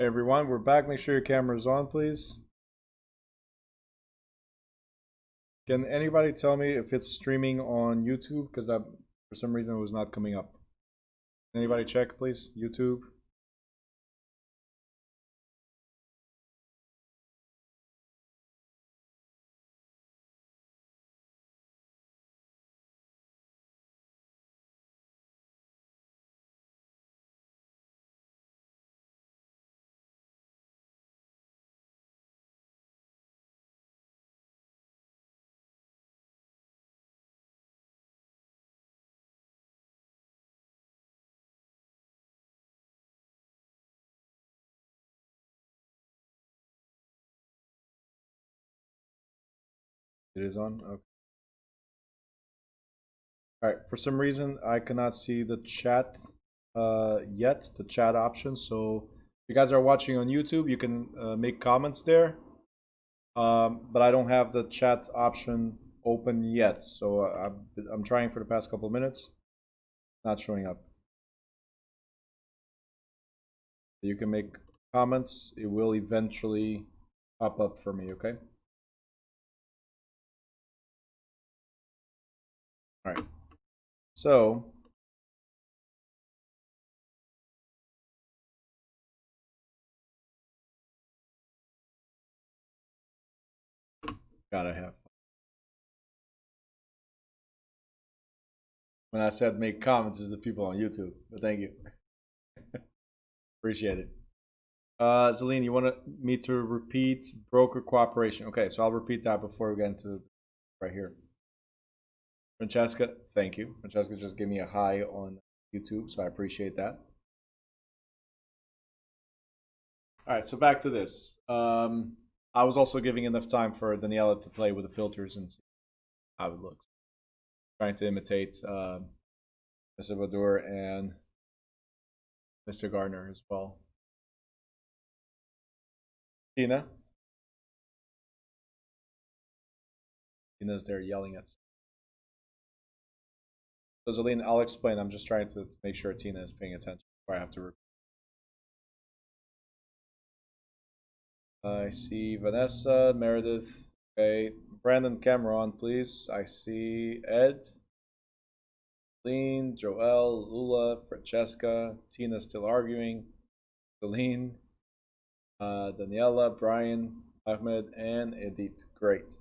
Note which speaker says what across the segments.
Speaker 1: everyone, we're back. Make sure your camera's on, please. Can anybody tell me if it's streaming on YouTube? Because for some reason it was not coming up. Anybody check, please? YouTube. It is on? Okay. Alright, for some reason I cannot see the chat yet, the chat option. So if you guys are watching on YouTube, you can make comments there. But I don't have the chat option open yet. So I'm trying for the past couple of minutes. Not showing up. You can make comments. It will eventually pop up for me, okay? All right. So gotta have. When I said make comments, is the people on YouTube. But thank you. Appreciate it. Celine, you want me to repeat broker cooperation? Okay, so I'll repeat that before we get into right here. Francesca, thank you. Francesca just gave me a hi on YouTube, so I appreciate that. All right, so back to this. I was also giving enough time for Daniela to play with the filters and see how it looks. Trying to imitate Mr. Badur and Mr. Gardner as well. Tina? Tina's there yelling at. So Celine, I'll explain. I'm just trying to make sure Tina is paying attention before I have to repeat. I see Vanessa, Meredith. Okay, Brandon, camera on, please. I see Ed, Celine, Joel, Lula, Francesca. Tina still arguing. Celine, Daniela, Brian, Ahmed, and Edith. Great.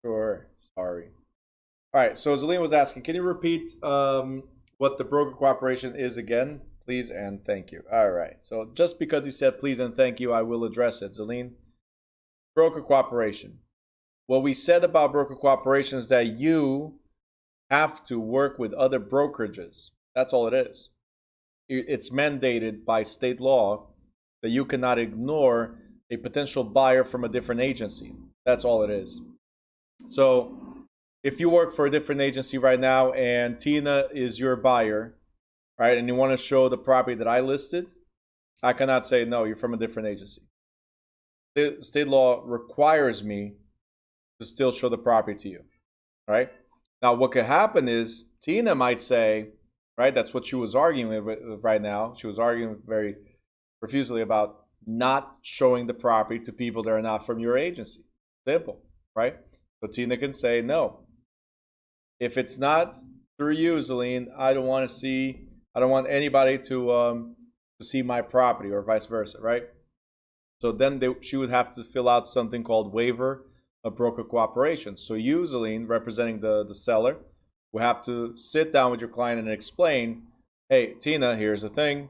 Speaker 1: Sure. Sorry. All right. So Celine was asking, can you repeat what the broker cooperation is again, please and thank you. All right. So just because you said please and thank you, I will address it. Celine, broker cooperation. What we said about broker cooperation is that you have to work with other brokerages. That's all it is. It's mandated by state law that you cannot ignore a potential buyer from a different agency. That's all it is. So if you work for a different agency right now and Tina is your buyer, right, and you want to show the property that I listed, I cannot say, no, you're from a different agency. The state law requires me to still show the property to you, right? Now, what could happen is Tina might say, right, that's what she was arguing with right now. She was arguing very profusely about not showing the property to people that are not from your agency. Simple, right? So Tina can say, no, if it's not through you, Celine, I don't want anybody to see my property or vice versa, right? So then she would have to fill out something called waiver of broker cooperation. So you, Celine, representing the seller, will have to sit down with your client and explain, hey, Tina, here's the thing.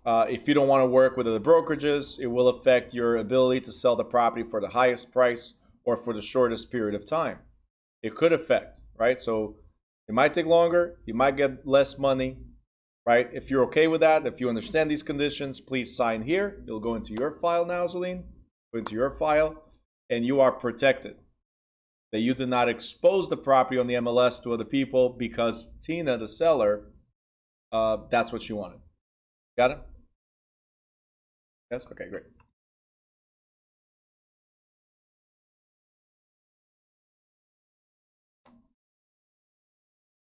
Speaker 1: If you don't want to work with other brokerages, it will affect your ability to sell the property for the highest price or for the shortest period of time. It could affect, right? So it might take longer, you might get less money, right? If you're okay with that, if you understand these conditions, please sign here. It'll go into your file now, Celine, go into your file, and you are protected. That you did not expose the property on the MLS to other people because Tina, the seller, that's what she wanted. Got it? Yes? Okay, great.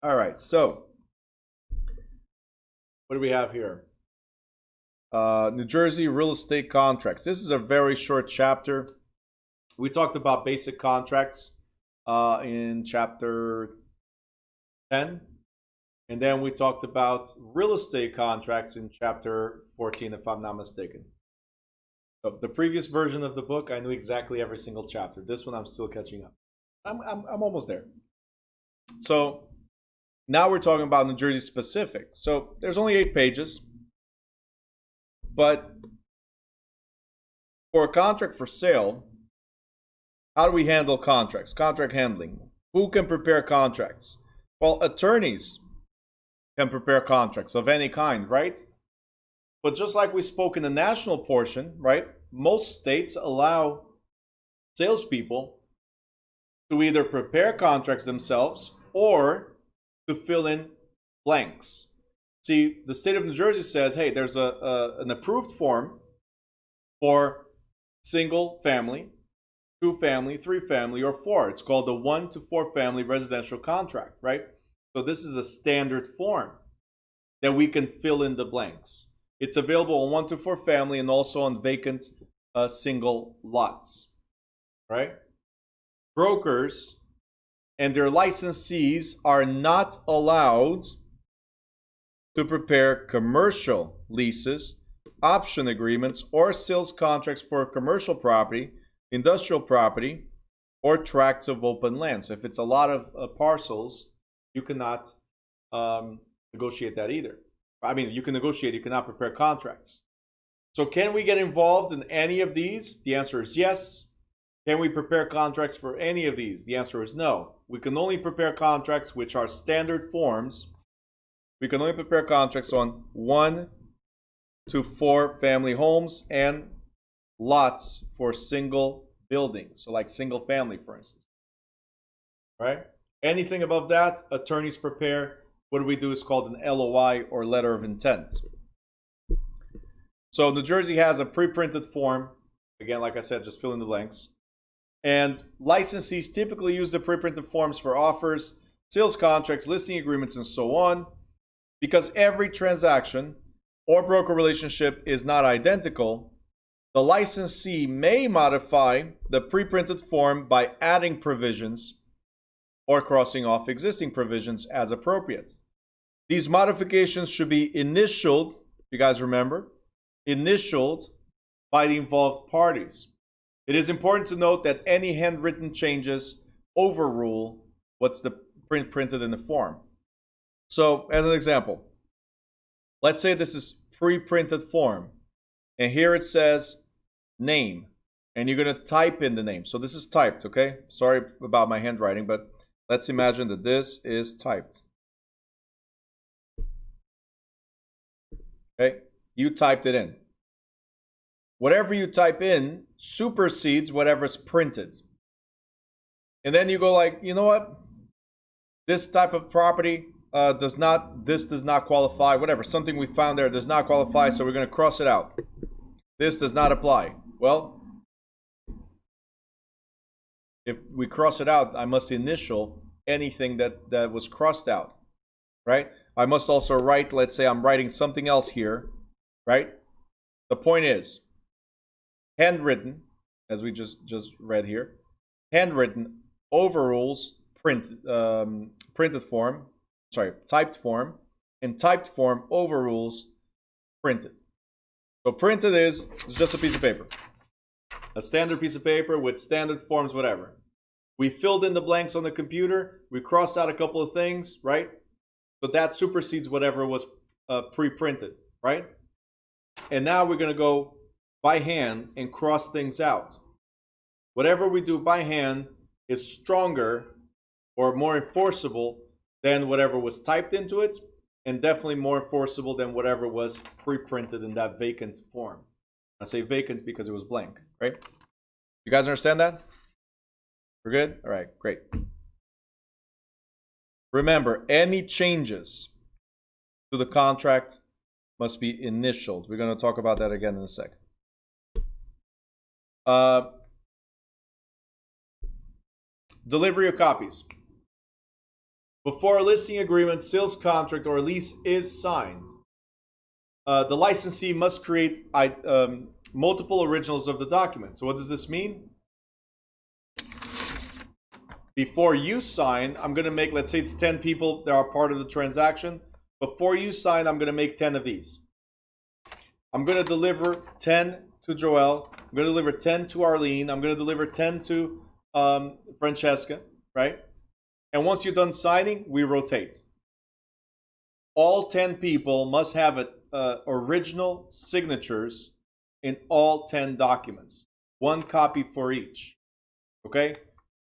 Speaker 1: All right, so what do we have here? New Jersey real estate contracts. This is a very short chapter. We talked about basic contracts in chapter 10. And then we talked about real estate contracts in chapter 14, if I'm not mistaken. So the previous version of the book, I knew exactly every single chapter. This one, I'm still catching up. I'm almost there. So now we're talking about New Jersey specific. So there's only 8 pages. But for a contract for sale, how do we handle contracts? Contract handling. Who can prepare contracts? Well, attorneys can prepare contracts of any kind, right? But just like we spoke in the national portion, right? Most states allow salespeople to either prepare contracts themselves or to fill in blanks. See, the state of New Jersey says, hey, there's an approved form for single family, 2 family, 3 family, or 4. It's called the 1 to 4 family residential contract, right? So this is a standard form that we can fill in the blanks. It's available on 1 to 4 family and also on vacant single lots, right? Brokers and their licensees are not allowed to prepare commercial leases, option agreements, or sales contracts for commercial property, industrial property, or tracts of open land. So if it's a lot of parcels, you cannot negotiate that either. I mean, you can negotiate, you cannot prepare contracts. So can we get involved in any of these? The answer is yes. Can we prepare contracts for any of these? The answer is no. We can only prepare contracts which are standard forms. We can only prepare contracts on 1 to 4 family homes and lots for single buildings. So like single family, for instance. Right? Anything above that, attorneys prepare. What we do is called an LOI or letter of intent. So New Jersey has a pre-printed form. Again, like I said, just fill in the blanks. And licensees typically use the pre-printed forms for offers, sales contracts, listing agreements, and so on. Because every transaction or broker relationship is not identical, the licensee may modify the pre-printed form by adding provisions or crossing off existing provisions as appropriate. These modifications should be initialed, if you guys remember, initialed by the involved parties. It is important to note that any handwritten changes overrule what's the printed in the form. So, as an example, let's say this is pre-printed form, and here it says name, and you're going to type in the name. So this is typed, okay? Sorry about my handwriting, but let's imagine that this is typed. Okay, you typed it in. Whatever you type in supersedes whatever's printed. And then you go like, you know what? This type of property does not qualify, whatever, something we found there does not qualify, so we're going to cross it out. This does not apply. Well, if we cross it out, I must initial anything that was crossed out, right? I must also write, let's say I'm writing something else here, right? The point is, handwritten, as we just read here, handwritten overrules printed form, typed form, and typed form overrules printed. So printed is just a piece of paper, a standard piece of paper with standard forms, whatever. We filled in the blanks on the computer, we crossed out a couple of things, right? So that supersedes whatever was pre-printed, right? And now we're going to go by hand and cross things out. Whatever we do by hand is stronger or more enforceable than whatever was typed into it, and definitely more enforceable than whatever was pre-printed in that vacant form. I say vacant because it was blank, right? You guys understand that? We're good? All right, great. Remember, any changes to the contract must be initialed. We're going to talk about that again in a second. Delivery of copies. Before a listing agreement, sales contract, or lease is signed, the licensee must create multiple originals of the document. So what does this mean? Before you sign, I'm going to make, let's say it's 10 people that are part of the transaction. Before you sign, I'm going to make 10 of these. I'm going to deliver 10 to Joel. I'm going to deliver 10 to Arlene. I'm going to deliver 10 to Francesca, right? And once you're done signing, we rotate. All 10 people must have original signatures in all 10 documents. One copy for each, okay?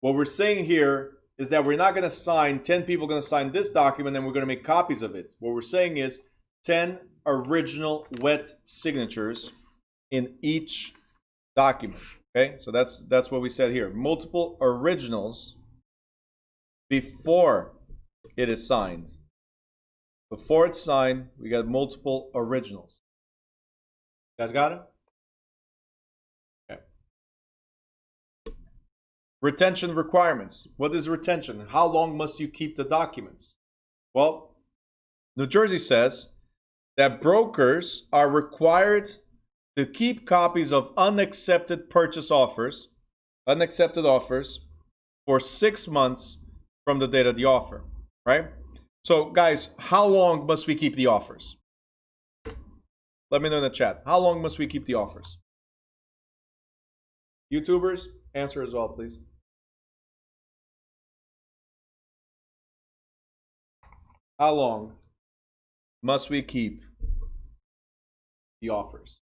Speaker 1: What we're saying here is that we're not going to sign, 10 people are going to sign this document and we're going to make copies of it. What we're saying is 10 original wet signatures in each document. Okay, so that's what we said here. Multiple originals before it is signed. Before it's signed, we got multiple originals. You guys got it? Retention requirements. What is retention? How long must you keep the documents? Well, New Jersey says that brokers are required to keep copies of unaccepted purchase offers, for 6 months from the date of the offer, right? So, guys, how long must we keep the offers? Let me know in the chat. How long must we keep the offers? YouTubers, answer as well, please. How long must we keep the offers?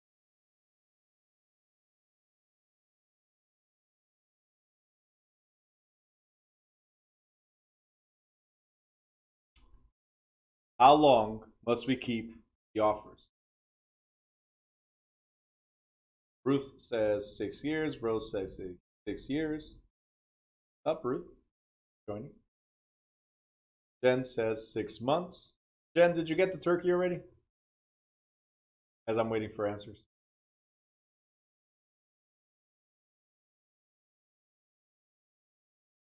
Speaker 1: How long must we keep the offers? Ruth says 6 years. Rose says 6 years. Up, Ruth. Joining. Jen says 6 months. Jen, did you get the turkey already? As I'm waiting for answers.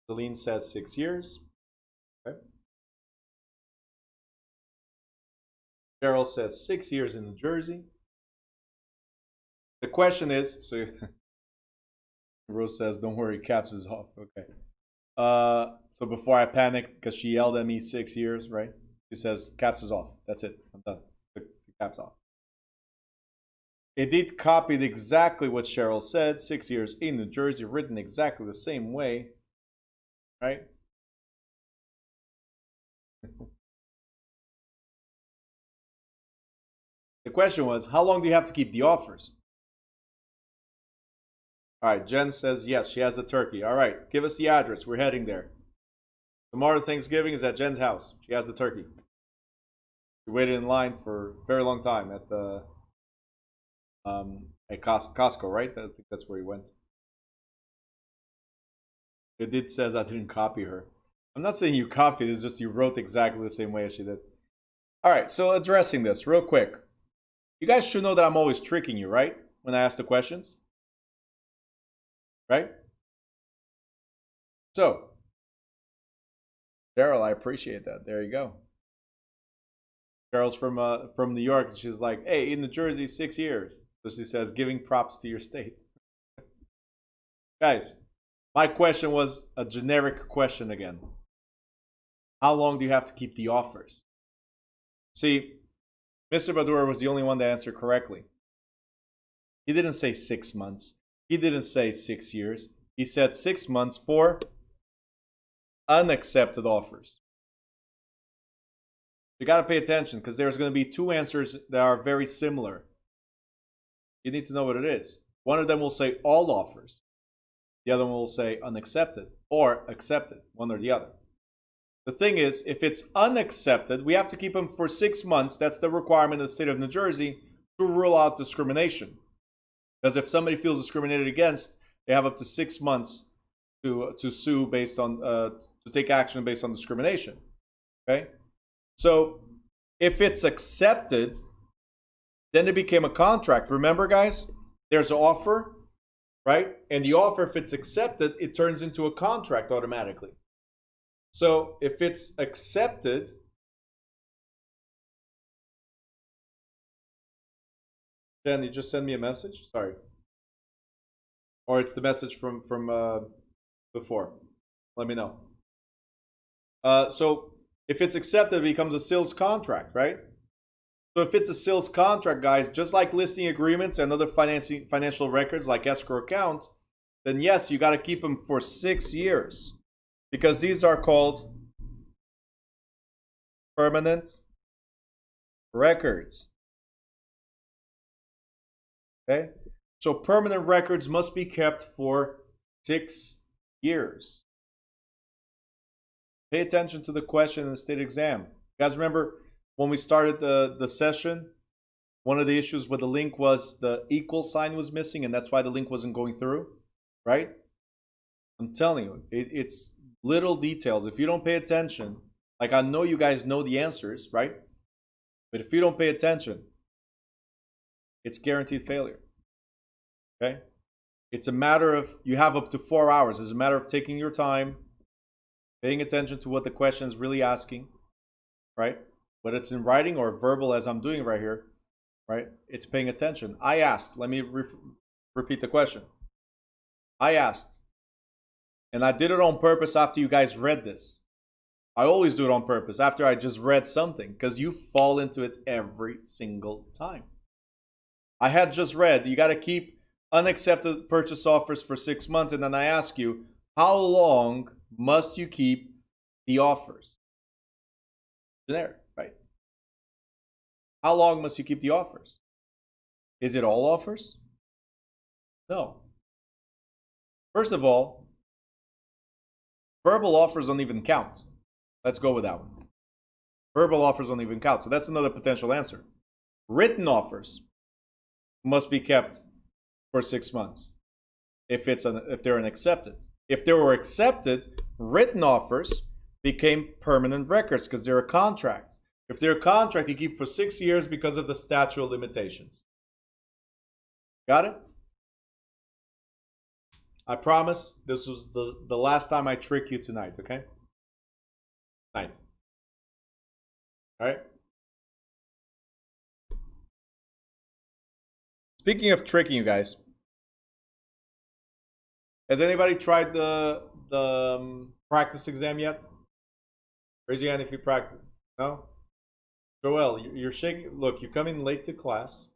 Speaker 1: Celine says 6 years. Okay. Cheryl says 6 years in New Jersey. The question is, so Rose says, don't worry, caps is off. Okay. So before I panicked, because she yelled at me 6 years, right? She says, caps is off. That's it. I'm done. The caps off. Edith copied exactly what Cheryl said. 6 years in New Jersey, written exactly the same way. Right? The question was, how long do you have to keep the offers? All right, Jen says yes, she has a turkey. All right, give us the address. We're heading there. Tomorrow Thanksgiving is at Jen's house. She has the turkey. We waited in line for a very long time at the at Costco, right? I think that's where he went. Edith says I didn't copy her. I'm not saying you copied, it's just you wrote exactly the same way as she did. All right, so addressing this real quick. You guys should know that I'm always tricking you, right? When I ask the questions. Right? So, Cheryl, I appreciate that. There you go. Cheryl's from New York, and she's like, hey, in New Jersey, 6 years. So she says, giving props to your state. Guys, my question was a generic question again. How long do you have to keep the offers? See, Mr. Badur was the only one that answered correctly. He didn't say 6 months. He didn't say 6 years. He said 6 months for unaccepted offers. You got to pay attention because there's going to be two answers that are very similar. You need to know what it is. One of them will say all offers. The other one will say unaccepted or accepted, one or the other. The thing is, if it's unaccepted, we have to keep them for 6 months. That's the requirement in the state of New Jersey to rule out discrimination. Because if somebody feels discriminated against, they have up to 6 months to sue based on to take action based on discrimination. Okay, so if it's accepted, then it became a contract. Remember, guys, there's an offer, right? And the offer, if it's accepted, it turns into a contract automatically. So if it's accepted, Jen, you just send me a message? Sorry. Or it's the message from before. Let me know. So if it's accepted, it becomes a sales contract, right? So if it's a sales contract, guys, just like listing agreements and other financial records like escrow account, then yes, you got to keep them for 6 years because these are called permanent records. Okay? So permanent records must be kept for 6 years. Pay attention to the question in the state exam. You guys remember when we started the session, one of the issues with the link was the equal sign was missing, and that's why the link wasn't going through, right? I'm telling you, it's little details. If you don't pay attention, like I know you guys know the answers, right? But if you don't pay attention, it's guaranteed failure. Okay? It's a matter of, you have up to 4 hours. It's a matter of taking your time, paying attention to what the question is really asking, right? Whether it's in writing or verbal, as I'm doing right here, right? It's paying attention. I asked, let me repeat the question. I asked, and I did it on purpose after you guys read this. I always do it on purpose after I just read something because you fall into it every single time. I had just read, you got to keep unaccepted purchase offers for 6 months, and then I ask you, how long must you keep the offers? Generic, right? How long must you keep the offers? Is it all offers? No. First of all, verbal offers don't even count. Let's go with that one. Verbal offers don't even count. So that's another potential answer. Written offers must be kept for 6 months if they're an accepted. If they were accepted, written offers became permanent records because they're a contract. If they're a contract, you keep for 6 years because of the statute of limitations. Got it? I promise this was the last time I trick you tonight, okay? Night. All right? Speaking of tricking you guys, has anybody tried the practice exam yet? Raise your hand if you practice. No? Joel, you're shaking. Look, you come in late to class.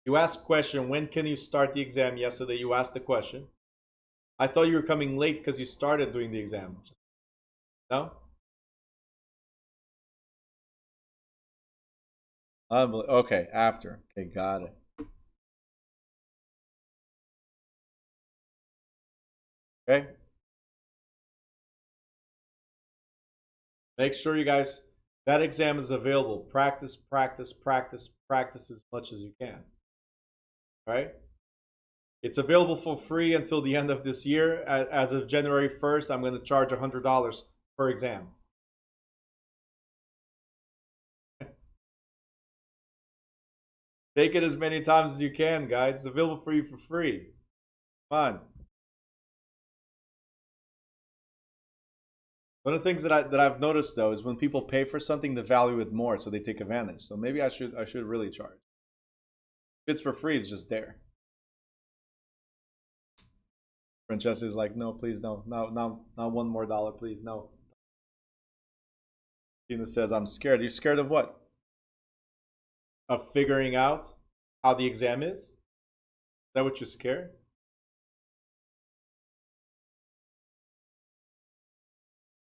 Speaker 1: You asked question, when can you start the exam? Yesterday you asked the question. I thought you were coming late because you started doing the exam. No? Okay, after. Okay, got it. Okay? Make sure you guys, that exam is available. Practice, practice, practice, practice as much as you can. All right? It's available for free until the end of this year. As of January 1st, I'm going to charge $100 per exam. Take it as many times as you can, guys. It's available for you for free. Come on. One of the things that I've noticed though is when people pay for something, they value it more, so they take advantage. So maybe I should really charge. If it's for free, it's just there. Francesca is like, no, please, no, $1 more, please, no. Tina says, I'm scared. You're scared of what? Of figuring out how the exam is? Is that what you're scared?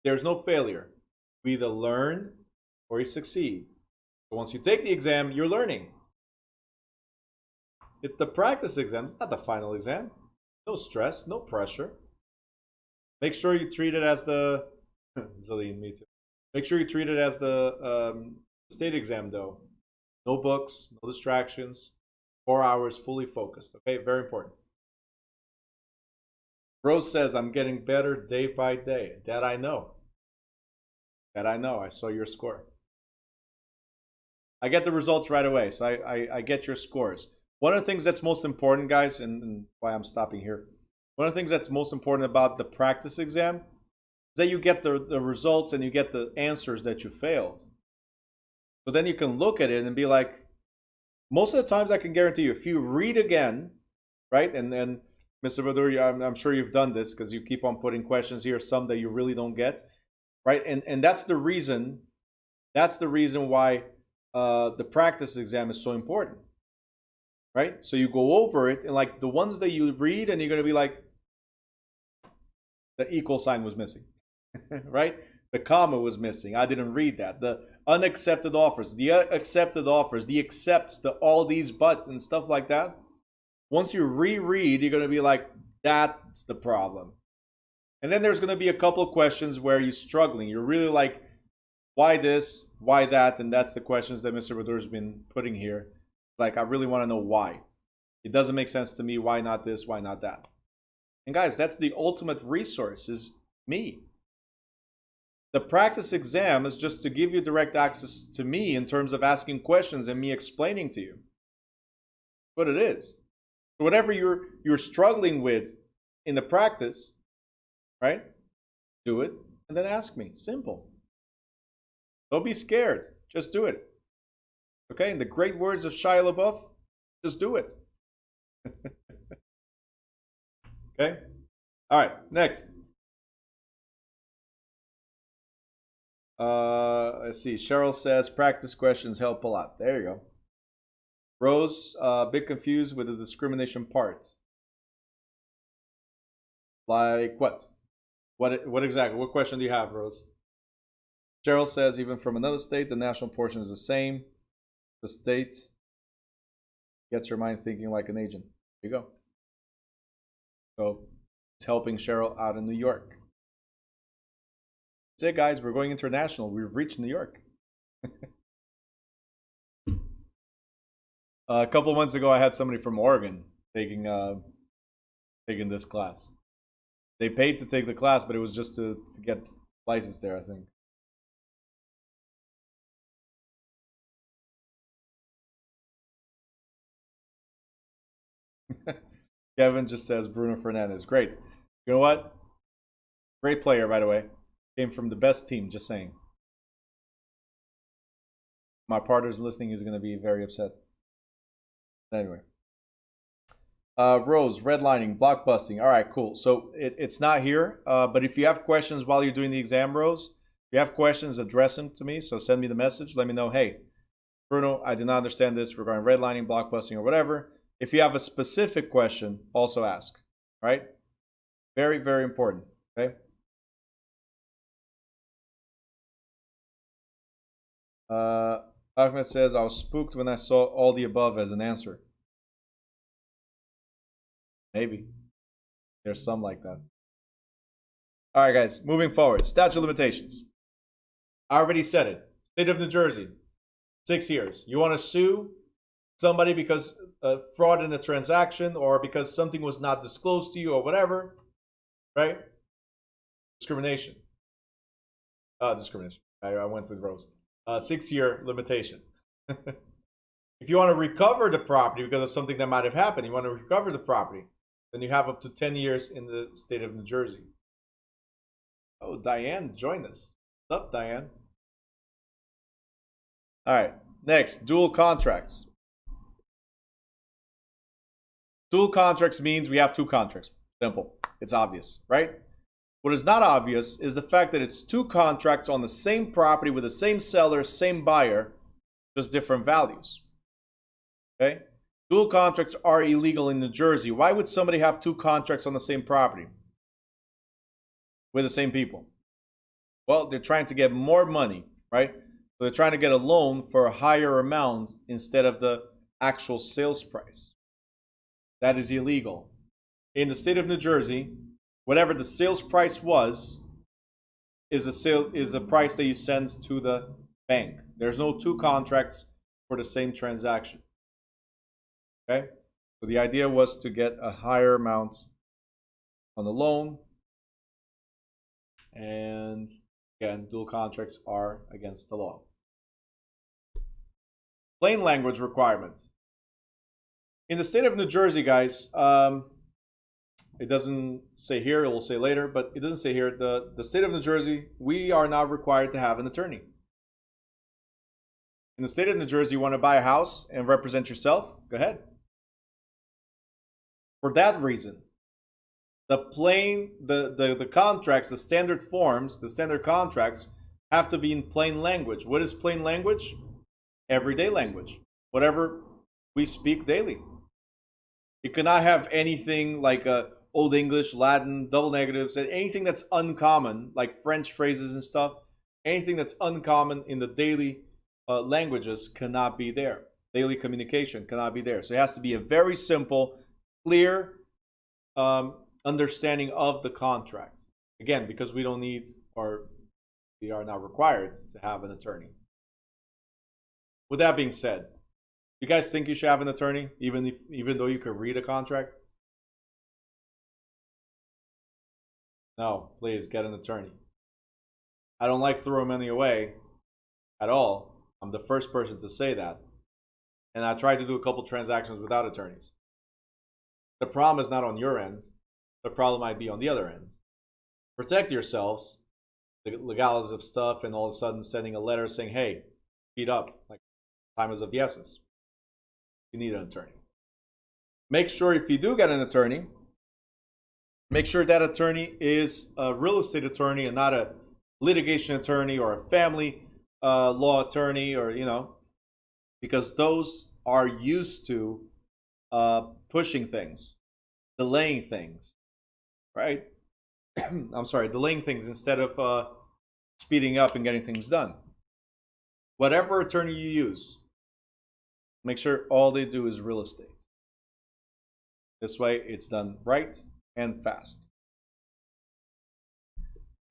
Speaker 1: There's no failure. You either learn or you succeed. So once you take the exam, you're learning. It's the practice exam, it's not the final exam. No stress, no pressure. Make sure you treat it as the Zaleen, me too. Make sure you treat it as the state exam though. No books, no distractions. 4 hours fully focused. Okay, very important. Rose says, I'm getting better day by day. That I know. That I know. I saw your score. I get the results right away, so I get your scores. One of the things that's most important, guys, and why I'm stopping here, one of the things that's most important about the practice exam is that you get the results and you get the answers that you failed. So then you can look at it and be like, most of the times I can guarantee you, if you read again, right, and then Mr. Badur, I'm sure you've done this because you keep on putting questions here, some that you really don't get, right? And that's the reason. That's the reason why the practice exam is so important, right? So you go over it, and like the ones that you read, and you're gonna be like, the equal sign was missing, right? The comma was missing. I didn't read that. The unaccepted offers, the accepted offers, the accepts, the all these buts and stuff like that. Once you reread, you're going to be like, that's the problem. And then there's going to be a couple of questions where you're struggling. You're really like, why this, why that? And that's the questions that Mr. Badur's been putting here. Like, I really want to know why. It doesn't make sense to me. Why not this? Why not that? And guys, that's the ultimate resource, is me. The practice exam is just to give you direct access to me in terms of asking questions and me explaining to you what it is. Whatever you're struggling with in the practice, right? Do it and then ask me. Simple. Don't be scared. Just do it. Okay? In the great words of Shia LaBeouf, just do it. Okay? All right, next. Let's see. Cheryl says practice questions help a lot. There you go. Rose, a bit confused with the discrimination part. Like what? What exactly? What question do you have, Rose? Cheryl says even from another state, the national portion is the same. The state gets your mind thinking like an agent. There you go. So it's helping Cheryl out in New York. That's it, guys. We're going international. We've reached New York. A couple of months ago, I had somebody from Oregon taking this class. They paid to take the class, but it was just to get licensed there, I think. Kevin just says Bruno Fernandes. Great. You know what? Great player, by the way. Came from the best team, just saying. My partner's listening is going to be very upset. Anyway. Rose, redlining, blockbusting. All right, cool. So it's not here, but if you have questions while you're doing the exam, Rose, if you have questions, address them to me. So send me the message. Let me know, hey, Bruno, I did not understand this regarding redlining, blockbusting, or whatever. If you have a specific question, also ask, right? Very, very important, okay? Ahmed says, I was spooked when I saw all the above as an answer. Maybe. There's some like that. All right, guys, moving forward. Statute of limitations. I already said it. State of New Jersey, 6 years. You want to sue somebody because fraud in the transaction or because something was not disclosed to you or whatever, right? Discrimination. Discrimination. I went with Rose. 6-year limitation. If you want to recover the property because of something that might have happened, you want to recover the property, then you have up to 10 years in the state of New Jersey. Oh, Diane joined us. What's up, Diane? All right, next, dual contracts. Dual contracts means we have 2 contracts. Simple. It's obvious, right? What is not obvious is the fact that it's 2 contracts on the same property with the same seller, same buyer, just different values. Okay? Dual contracts are illegal in New Jersey. Why would somebody have 2 contracts on the same property with the same people? Well, they're trying to get more money, right? So they're trying to get a loan for a higher amount instead of the actual sales price. That is illegal. In the state of New Jersey, whatever the sales price was is a price that you send to the bank. There's no 2 contracts for the same transaction. Okay? So the idea was to get a higher amount on the loan. And again, dual contracts are against the law. Plain language requirements. In the state of New Jersey, guys, it doesn't say here, it will say later, but it doesn't say here. The state of New Jersey, we are not required to have an attorney. In the state of New Jersey, you want to buy a house and represent yourself? Go ahead. For that reason, the contracts, the standard forms, the standard contracts have to be in plain language. What is plain language? Everyday language. Whatever we speak daily. You cannot have anything like Old English, Latin, double negatives, and anything that's uncommon, like French phrases and stuff. Anything that's uncommon in the daily languages cannot be there. Daily communication cannot be there. So it has to be a very simple, clear understanding of the contract. Again, because we don't need, or we are not required to have an attorney. With that being said, you guys think you should have an attorney, even though you could read a contract? No, please get an attorney. I don't like throwing money away at all. I'm the first person to say that. And I tried to do a couple transactions without attorneys. The problem is not on your end. The problem might be on the other end. Protect yourselves, the legalities of stuff, and all of a sudden sending a letter saying, hey, speed up. Like, time is of the essence. You need an attorney. Make sure if you do get an attorney, make sure that attorney is a real estate attorney and not a litigation attorney or a family law attorney, or, you know, because those are used to pushing things, delaying things, right? I'm sorry, delaying things instead of speeding up and getting things done. Whatever attorney you use, make sure all they do is real estate. This way it's done right and fast.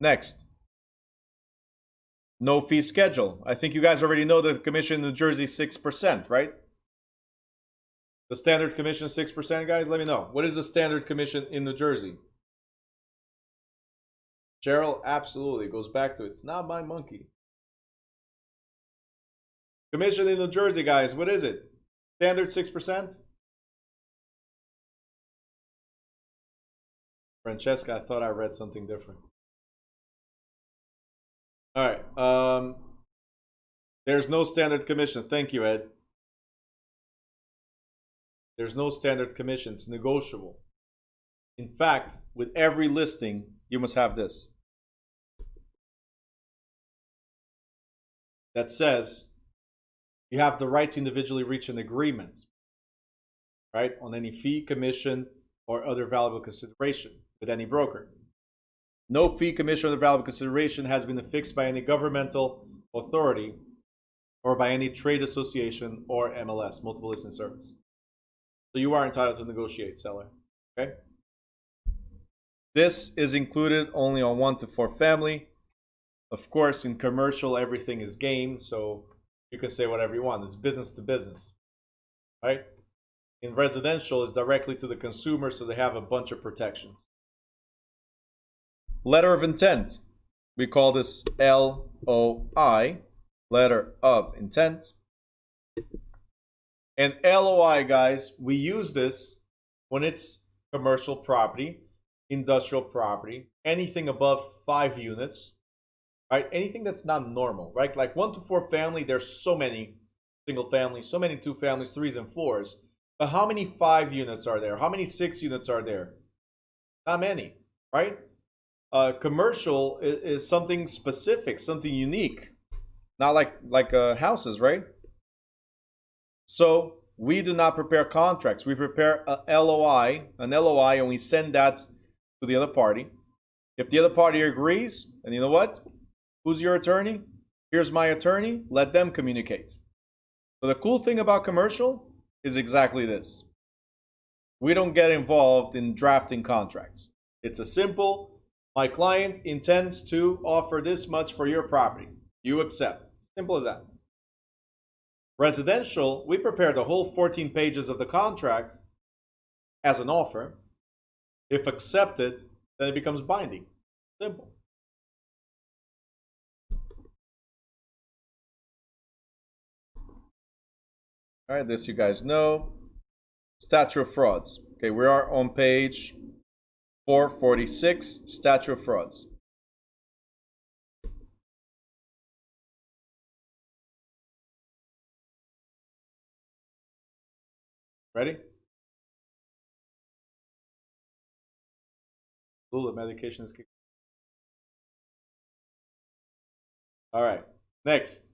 Speaker 1: Next, no fee schedule. I think you guys already know that the commission in New Jersey is 6%, right? The standard commission is 6%, guys? Let me know. What is the standard commission in New Jersey? Cheryl, absolutely. It goes back to it's not my monkey. Commission in New Jersey, guys, what is it? Standard 6%? Francesca, I thought I read something different. All right. There's no standard commission. Thank you, Ed. There's no standard commission. It's negotiable. In fact, with every listing, you must have this. That says you have the right to individually reach an agreement, right, on any fee, commission, or other valuable consideration with any broker. No fee, commission, or valuable consideration has been affixed by any governmental authority or by any trade association or MLS, multiple listing service. So you are entitled to negotiate, seller. Okay? This is included only on 1 to 4 family. Of course, in commercial, everything is game, so you can say whatever you want. It's business to business, right? In residential, it's directly to the consumer, so they have a bunch of protections. Letter of intent. We call this LOI, letter of intent. And LOI, guys, we use this when it's commercial property, industrial property, anything above 5 units, right? Anything that's not normal, right? Like 1 to 4 family, there's so many single families, so many 2 families, 3s and 4s. But how many 5 units are there? How many 6 units are there? Not many, right? Commercial is something specific, something unique, not like houses, right? So we do not prepare contracts. We prepare an LOI, and we send that to the other party. If the other party agrees, and you know what? Who's your attorney? Here's my attorney. Let them communicate. So the cool thing about commercial is exactly this. We don't get involved in drafting contracts. It's a simple, my client intends to offer this much for your property. You accept. Simple as that. Residential, we prepare the whole 14 pages of the contract as an offer. If accepted, then it becomes binding. Simple. All right, this you guys know. Statute of frauds. Okay, we are on page 446, statute of frauds. Ready? Lula, medication is kicking. All right. Next.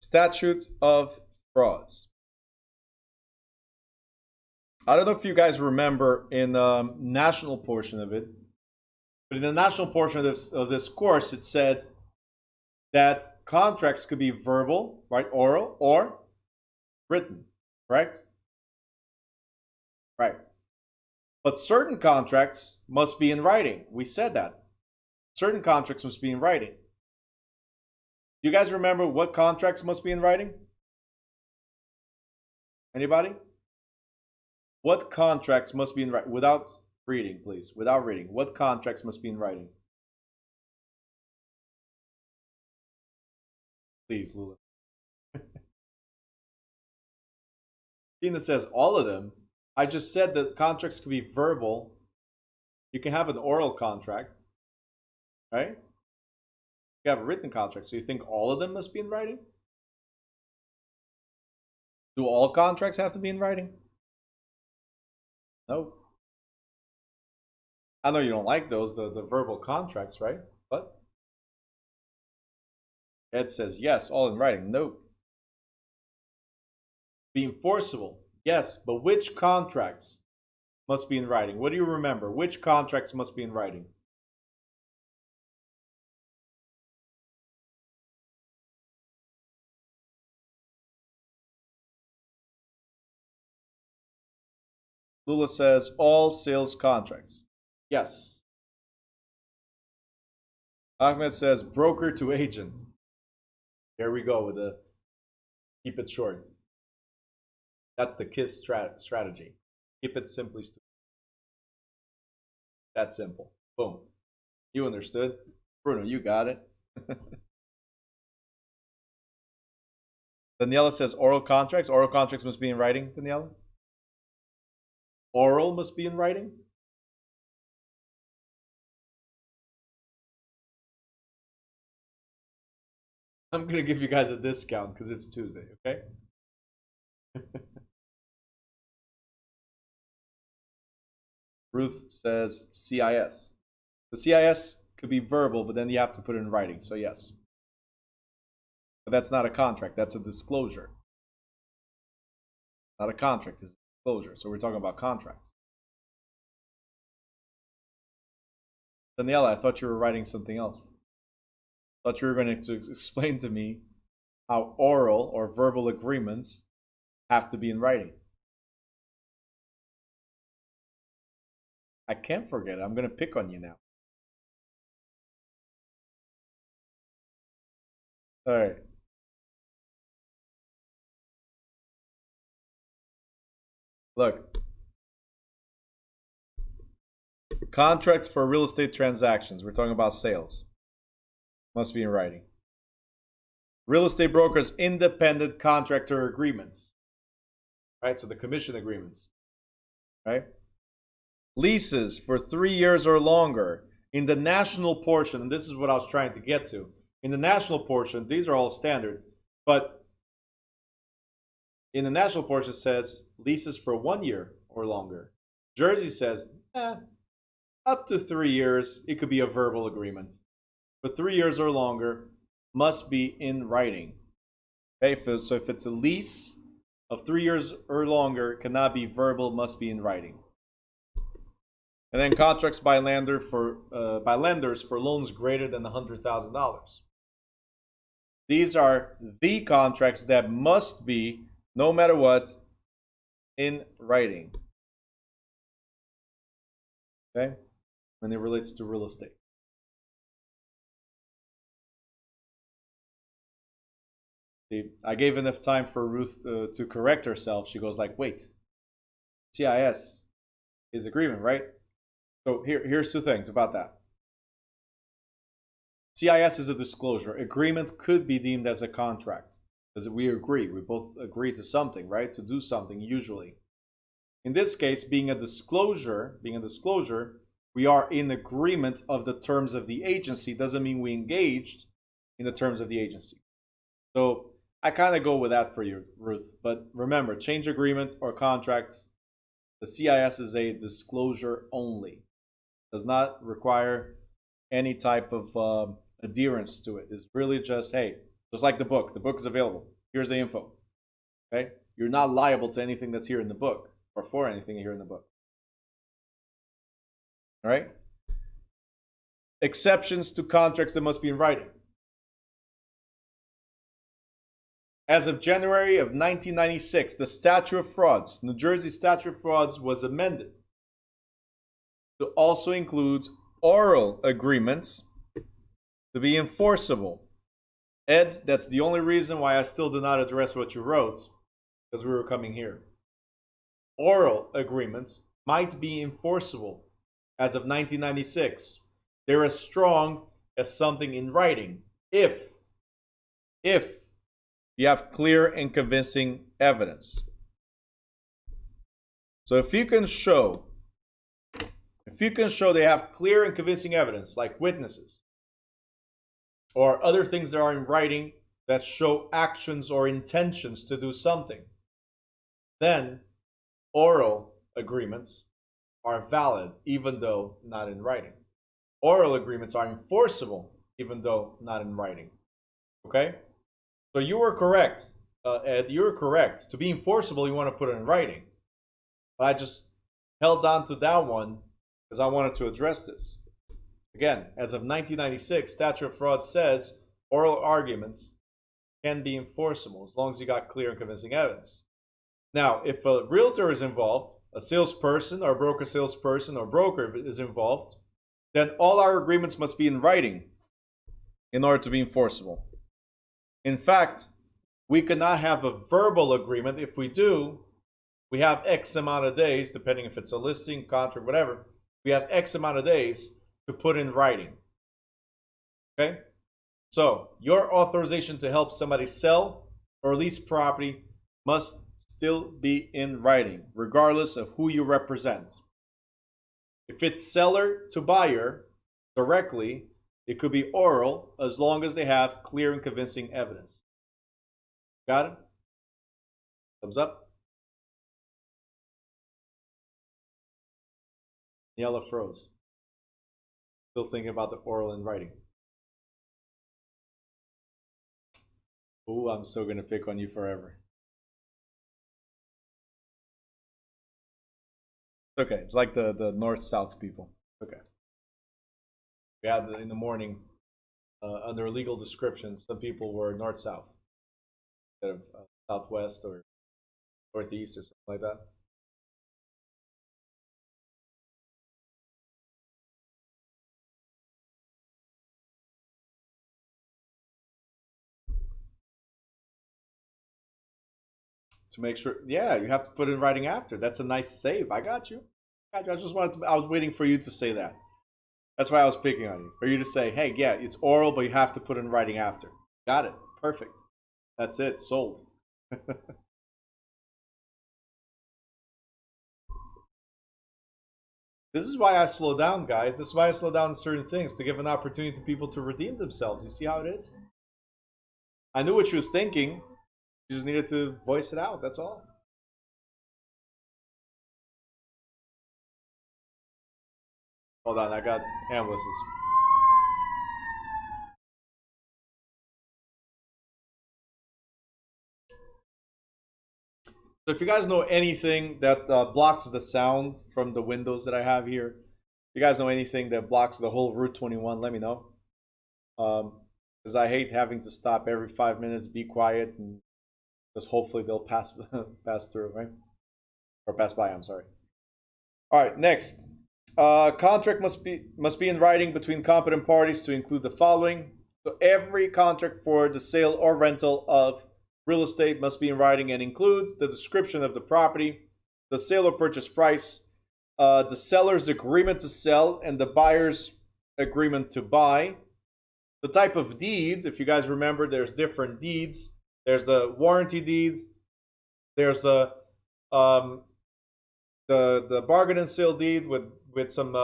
Speaker 1: Statute of frauds. I don't know if you guys remember in the national portion of it, but in the national portion of this course, it said that contracts could be verbal, right, oral, or written, correct? Right. But certain contracts must be in writing. We said that. Certain contracts must be in writing. Do you guys remember what contracts must be in writing? Anybody? What contracts must be in writing? Without reading, please. Without reading. What contracts must be in writing? Please, Lula. Tina says all of them. I just said that contracts can be verbal. You can have an oral contract, right? You have a written contract. So you think all of them must be in writing? Do all contracts have to be in writing? No. I know you don't like those, the verbal contracts, right? But Ed says yes, all in writing. No. Be enforceable. Yes, but which contracts must be in writing? What do you remember? Which contracts must be in writing? Lula says all sales contracts. Yes. Ahmed says broker to agent. Here we go with the keep it short. That's the KISS strategy. Keep it simply stupid. That's simple. Boom. You understood. Bruno, you got it. Daniela says oral contracts. Oral contracts must be in writing, Daniela. Oral must be in writing. I'm going to give you guys a discount because it's Tuesday, okay? Ruth says CIS. The CIS could be verbal, but then you have to put it in writing, so yes. But that's not a contract, that's a disclosure. Not a contract, it's a disclosure. So we're talking about contracts. Daniela, I thought you were writing something else. I thought you were going to explain to me how oral or verbal agreements have to be in writing. I can't forget it. I'm going to pick on you now. All right. Look. Contracts for real estate transactions. We're talking about sales. Must be in writing. Real estate brokers' independent contractor agreements. Right? So the commission agreements. Right? Leases for 3 years or longer. In the national portion, and this is what I was trying to get to. In the national portion, these are all standard. But in the national portion, it says leases for 1 year or longer. Jersey says, up to 3 years, it could be a verbal agreement. But 3 years or longer must be in writing. Okay, so if it's a lease of 3 years or longer, it cannot be verbal, must be in writing. And then contracts by lenders for loans greater than $100,000. These are the contracts that must be, no matter what, in writing. Okay? And it relates to real estate. See, I gave enough time for Ruth to correct herself. She goes like, wait, CIS is agreement, right? So here's two things about that. CIS is a disclosure. Agreement could be deemed as a contract. Because we agree. We both agree to something, right? To do something, usually. In this case, being a disclosure, we are in agreement of the terms of the agency. Doesn't mean we engaged in the terms of the agency. So I kind of go with that for you, Ruth. But remember, change agreements or contracts, the CIS is a disclosure only. Does not require any type of adherence to it. It's really just, hey, just like the book. The book is available. Here's the info. Okay? You're not liable to anything that's here in the book or for anything here in the book. All right? Exceptions to contracts that must be in writing. As of January of 1996, the Statute of Frauds, New Jersey Statute of Frauds, was amended to also include oral agreements to be enforceable. Ed, that's the only reason why I still did not address what you wrote, because we were coming here. Oral agreements might be enforceable as of 1996. They're as strong as something in writing if you have clear and convincing evidence. So if you can show they have clear and convincing evidence, like witnesses or other things that are in writing that show actions or intentions to do something, then oral agreements are valid even though not in writing. Oral agreements are enforceable even though not in writing. Okay? So you were correct, Ed. You were correct. To be enforceable, you want to put it in writing. But I just held on to that one because I wanted to address this. Again, as of 1996, Statute of Frauds says oral arguments can be enforceable as long as you got clear and convincing evidence. Now, if a realtor is involved, a salesperson or broker salesperson or broker is involved, then all our agreements must be in writing in order to be enforceable. In fact, we cannot have a verbal agreement. If we do, we have X amount of days, depending if it's a listing, contract, whatever. We have X amount of days to put in writing. Okay? So, your authorization to help somebody sell or lease property must still be in writing, regardless of who you represent. If it's seller to buyer directly, it could be oral as long as they have clear and convincing evidence. Got it? Thumbs up. Yellow froze. Still thinking about the oral and writing. Ooh, I'm so going to pick on you forever. It's okay. It's like the north-south people. Okay. We had in the morning, under legal description, some people were north-south instead of southwest or northeast or something like that. To make sure, yeah, you have to put it in writing after. That's a nice save. I got you. I just wanted to, I was waiting for you to say that. That's why I was picking on you. For you to say, hey, yeah, it's oral, but you have to put it in writing after. Got it. Perfect. That's it. Sold. This is why I slow down, guys. This is why I slow down certain things, to give an opportunity to people to redeem themselves. You see how it is? I knew what she was thinking. You just needed to voice it out. That's all. Hold on, I got ambulances. So if you guys know anything that blocks the sound from the windows that I have here, if you guys know anything that blocks the whole Route 21, let me know. Because I hate having to stop every 5 minutes, be quiet, and just hopefully they'll pass through, right? Or pass by, I'm sorry. All right, next. Contract must be in writing between competent parties to include the following. So every contract for the sale or rental of real estate must be in writing and includes the description of the property, the sale or purchase price, the seller's agreement to sell, and the buyer's agreement to buy. The type of deeds, if you guys remember, there's different deeds. There's the warranty deeds. There's the bargain and sale deed with some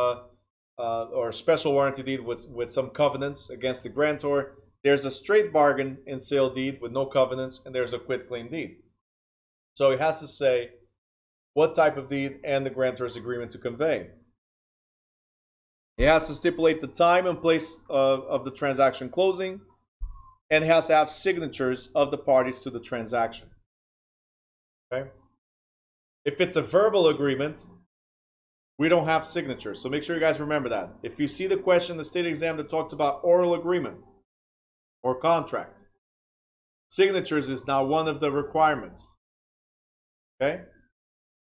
Speaker 1: or special warranty deed with some covenants against the grantor. there's a straight bargain in sale deed with no covenants, and there's a quitclaim deed. So it has to say what type of deed and the grantor's agreement to convey. It has to stipulate the time and place of the transaction closing, and it has to have signatures of the parties to the transaction. Okay? If it's a verbal agreement, we don't have signatures. So make sure you guys remember that. If you see the question in the state exam that talks about oral agreement or contract, signatures is now one of the requirements. Okay?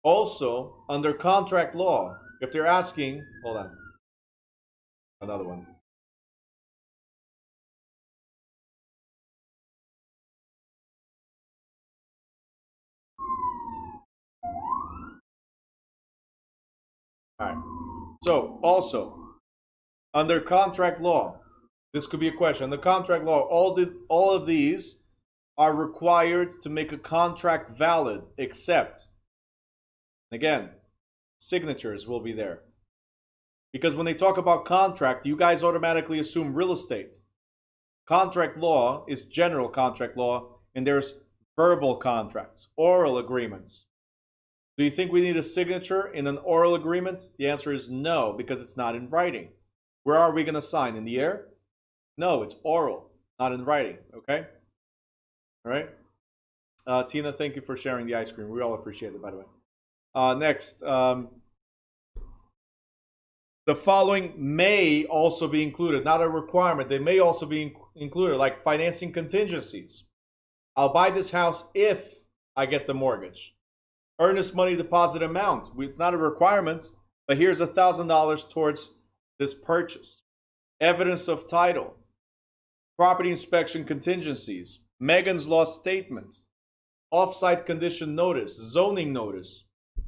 Speaker 1: Also, under contract law, if they're asking, hold on, another one. All right. So also, under contract law, this could be a question. Under contract law, all of these are required to make a contract valid, except, again, signatures will be there. Because when they talk about contract, you guys automatically assume real estate. Contract law is general contract law, and there's verbal contracts, oral agreements. Do you think we need a signature in an oral agreement? The answer is no, because it's not in writing. Where are we going to sign? In the air? No, it's oral, not in writing. Okay? All right? Tina, thank you for sharing the ice cream. We all appreciate it, by the way. Next. The following may also be included, not a requirement. They may also be included, like financing contingencies. I'll buy this house if I get the mortgage. Earnest money deposit amount. It's not a requirement, but here's $1,000 towards this purchase. Evidence of title. Property inspection contingencies. Megan's Law statement. Off-site condition notice. Zoning notice.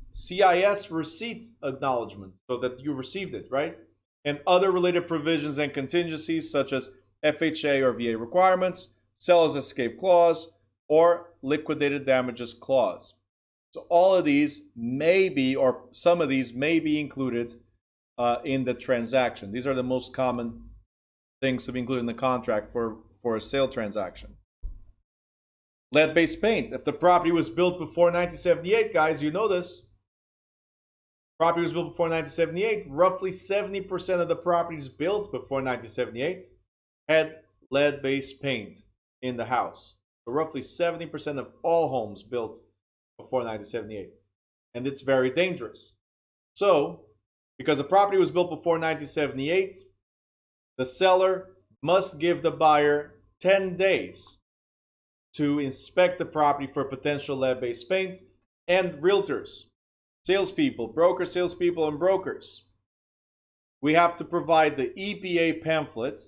Speaker 1: CIS receipt acknowledgement, so that you received it, right? And other related provisions and contingencies such as FHA or VA requirements, seller's escape clause, or liquidated damages clause. So all of these may be, or some of these may be included in the transaction. These are the most common things to be included in the contract for a sale transaction. Lead-based paint. If the property was built before 1978, guys, you know this. Property was built before 1978. Roughly 70% of the properties built before 1978 had lead-based paint in the house. So roughly 70% of all homes built before 1978. And it's very dangerous. So, because the property was built before 1978, the seller must give the buyer 10 days to inspect the property for potential lead-based paint, and realtors, salespeople, brokers, salespeople, and brokers. We have to provide the EPA pamphlet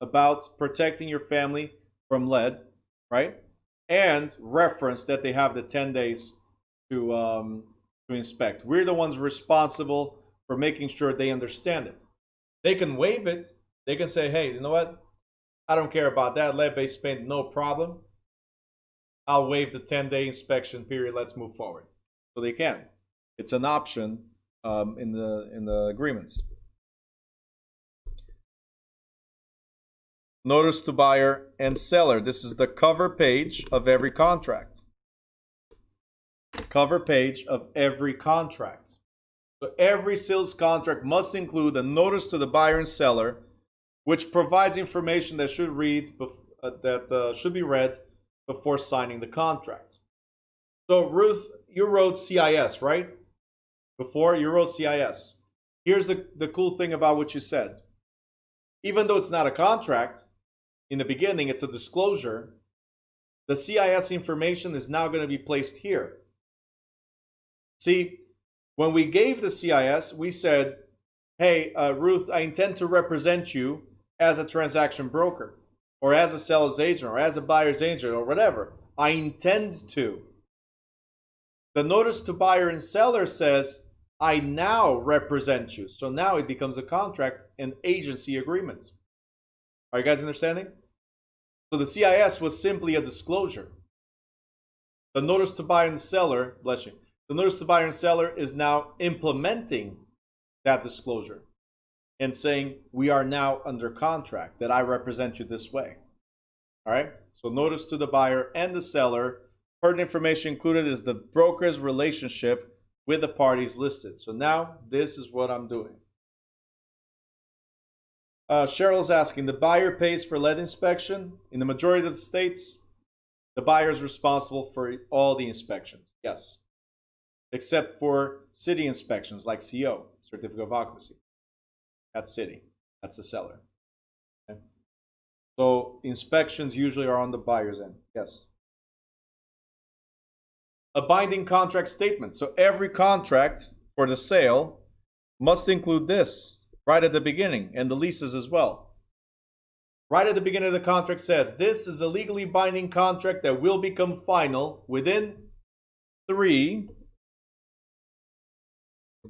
Speaker 1: about protecting your family from lead, right? And reference that they have the 10 days to inspect. We're the ones responsible for making sure they understand it. They can waive it. They can say, hey, you know what? I don't care about that. Lead-based paint, no problem. I'll waive the 10-day inspection period. Let's move forward. So they can. It's an option in the agreements. Notice to buyer and seller. This is the cover page of every contract. Cover page of every contract. So every sales contract must include a notice to the buyer and seller, which provides information that should be read before signing the contract. So Ruth, you wrote CIS, right? Before you wrote CIS. Here's the cool thing about what you said. Even though it's not a contract, in the beginning it's a disclosure, the CIS information is now going to be placed here. See, when we gave the CIS, we said, hey, Ruth, I intend to represent you as a transaction broker, or as a seller's agent, or as a buyer's agent, or whatever. I intend to. The notice to buyer and seller says, I now represent you. So now it becomes a contract and agency agreement. Are you guys understanding? So the CIS was simply a disclosure. The notice to buyer and seller, bless you, the notice to buyer and seller is now implementing that disclosure and saying, we are now under contract, that I represent you this way. All right. So notice to the buyer and the seller. Pertinent information included is the broker's relationship with the parties listed. So now this is what I'm doing. Cheryl's asking, the buyer pays for lead inspection. In the majority of the states, the buyer is responsible for all the inspections. Yes. Except for city inspections like CO, certificate of occupancy. That's city. That's the seller. Okay. So inspections usually are on the buyer's end. Yes. A binding contract statement. So every contract for the sale must include this right at the beginning, and the leases as well. Right at the beginning of the contract says, this is a legally binding contract that will become final within 3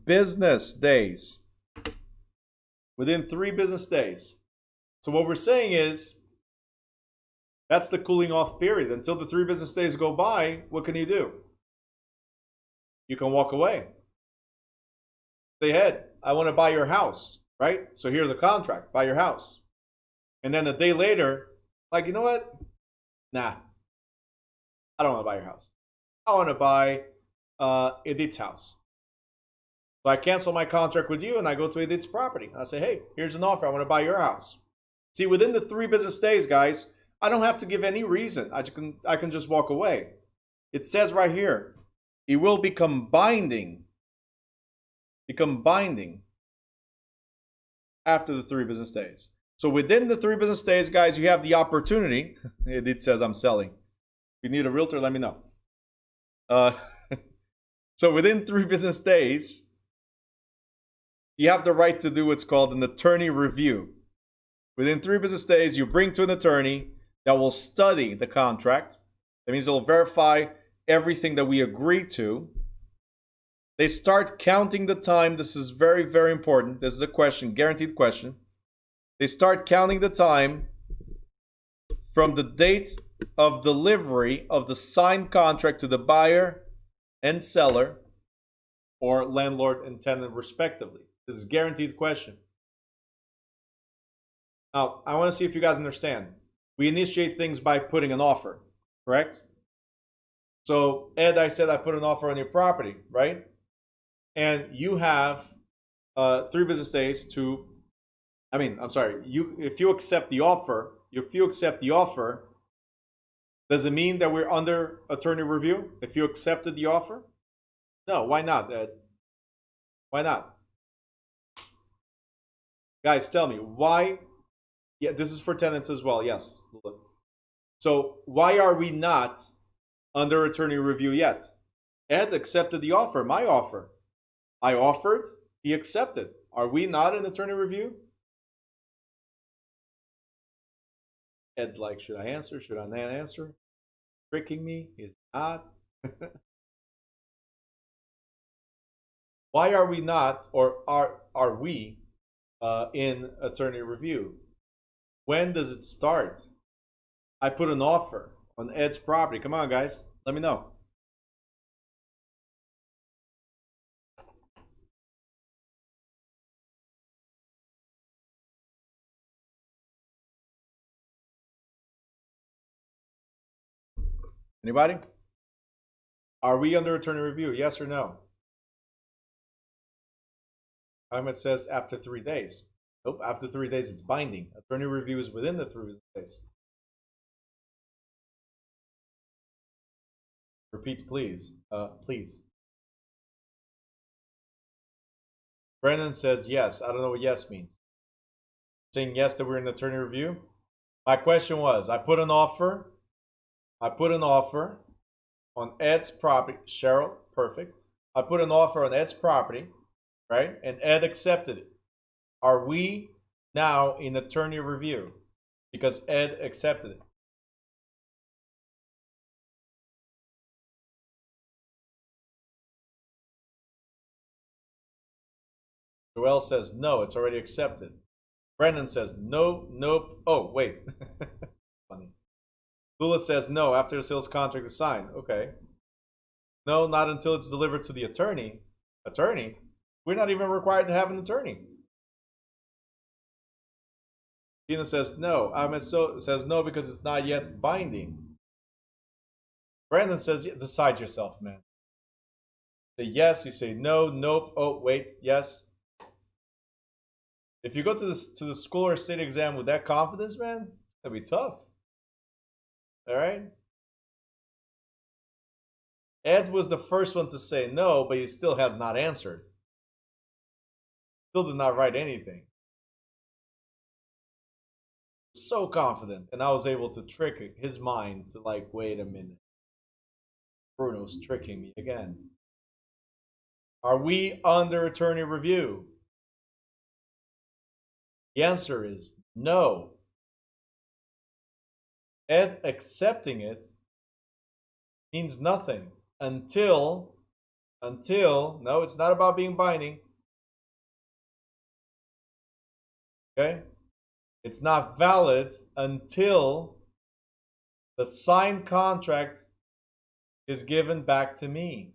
Speaker 1: business days. Within 3 business days. So what we're saying is, that's the cooling off period. Until the 3 business days go by, what can you do? You can walk away. Say, hey, I want to buy your house, right? So here's a contract, buy your house. And then a day later, like, you know what? Nah, I don't want to buy your house. I want to buy Edith's house. So I cancel my contract with you and I go to Edith's property. I say, hey, here's an offer. I want to buy your house. See, within the 3 business days, guys, I don't have to give any reason. I can just walk away. It says right here, it will become binding. Become binding after the 3 business days. So within the 3 business days, guys, you have the opportunity. It says I'm selling. If you need a realtor, let me know. So within 3 business days, you have the right to do what's called an attorney review. Within 3 business days, you bring to an attorney that will study the contract. That means they'll verify everything that we agree to. They start counting the time. This is very, very important. This is a question, guaranteed question. They start counting the time from the date of delivery of the signed contract to the buyer and seller, or landlord and tenant respectively. This is a guaranteed question. Now, I want to see if you guys understand. We initiate things by putting an offer, correct? So, Ed, I said I put an offer on your property, right? And you have 3 business days to, if you accept the offer, does it mean that we're under attorney review? If you accepted the offer? No, why not, Ed? Why not? Guys, tell me, why? Yeah, this is for tenants as well, yes. So why are we not under attorney review yet? Ed accepted the offer, my offer. I offered, he accepted. Are we not in attorney review? Ed's like, should I answer? Should I not answer? Tricking me? Is not? Why are we not, or are we in attorney review? When does it start? I put an offer on Ed's property. Come on, guys. Let me know. Anybody? Are we under attorney review? Yes or no? It says after 3 days. Nope, after 3 days it's binding. Attorney review is within the 3 business days. Repeat, please. Please. Brennan says yes. I don't know what yes means. Saying yes that we're in attorney review? My question was, I put an offer on Ed's property. Cheryl, perfect. I put an offer on Ed's property, right? And Ed accepted it. Are we now in attorney review because Ed accepted it? Joel says no, it's already accepted. Brendan says no, nope. Oh, wait. Funny. Lula says no, after the sales contract is signed. Okay. No, not until it's delivered to the attorney. Attorney? We're not even required to have an attorney. Tina says no. Ahmed says no because it's not yet binding. Brandon says, yeah, decide yourself, man. Say yes, you say no, nope, oh, wait, yes. If you go to the school or state exam with that confidence, man, it's going to be tough. All right? Ed was the first one to say no, but he still has not answered. Still did not write anything. So confident, and I was able to trick his mind to like, wait a minute. Bruno's tricking me again. Are we under attorney review? The answer is no. Ed accepting it means nothing until, no, it's not about being binding. Okay? It's not valid until the signed contract is given back to me.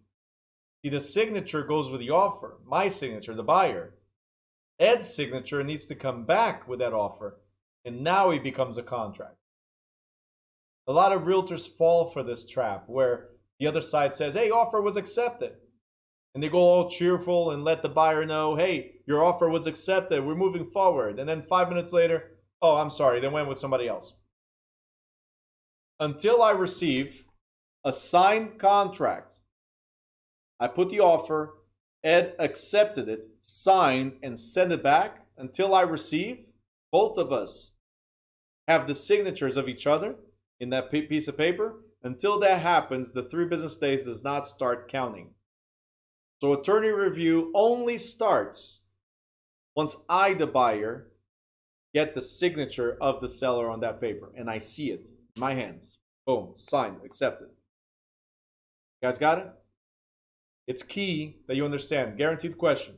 Speaker 1: See, the signature goes with the offer. My signature, the buyer. Ed's signature needs to come back with that offer. And now it becomes a contract. A lot of realtors fall for this trap where the other side says, hey, offer was accepted. And they go all cheerful and let the buyer know, hey, your offer was accepted. We're moving forward. And then 5 minutes later, oh, I'm sorry, they went with somebody else. Until I receive a signed contract, I put the offer, Ed accepted it, signed, and sent it back. Until I receive, both of us have the signatures of each other in that piece of paper. Until that happens, the 3 business days does not start counting. So attorney review only starts once I, the buyer, get the signature of the seller on that paper. And I see it in my hands. Boom, signed, accepted. You guys got it? It's key that you understand. Guaranteed question.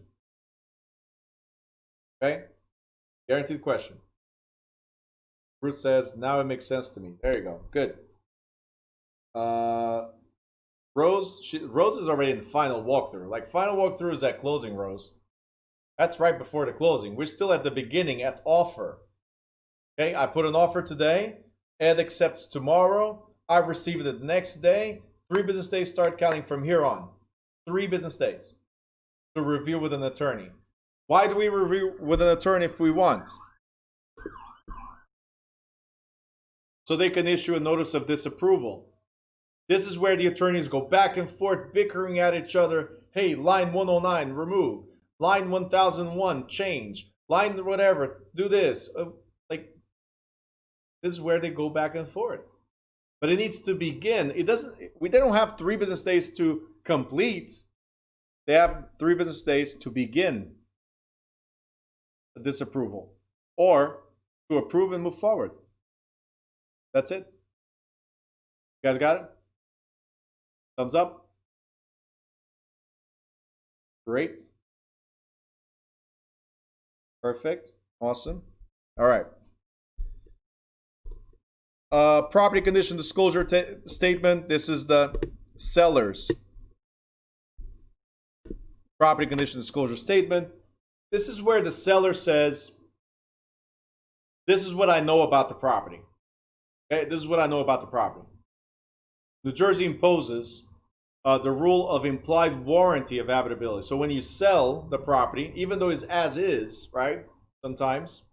Speaker 1: Okay? Guaranteed question. Ruth says, now it makes sense to me. There you go. Good. Rose is already in the final walkthrough. Like, final walkthrough is at closing, Rose. That's right before the closing. We're still at the beginning, at offer. Okay, I put an offer today. Ed accepts tomorrow. I receive it the next day. 3 business days start counting from here on. 3 business days to review with an attorney. Why do we review with an attorney if we want? So they can issue a notice of disapproval. This is where the attorneys go back and forth, bickering at each other. Hey, line 109, remove. Line 1001, change. Line whatever, do this. Like, this is where they go back and forth. But it needs to begin. They don't have 3 business days to complete. They have 3 business days to begin a disapproval or to approve and move forward. That's it. You guys got it? Thumbs up. Great. Perfect. Awesome. All right. Property condition disclosure statement. This is the seller's property condition disclosure statement. This is where the seller says, this is what I know about the property. Okay, this is what I know about the property. New Jersey imposes the rule of implied warranty of habitability. So when you sell the property, even though it's as is, right? Sometimes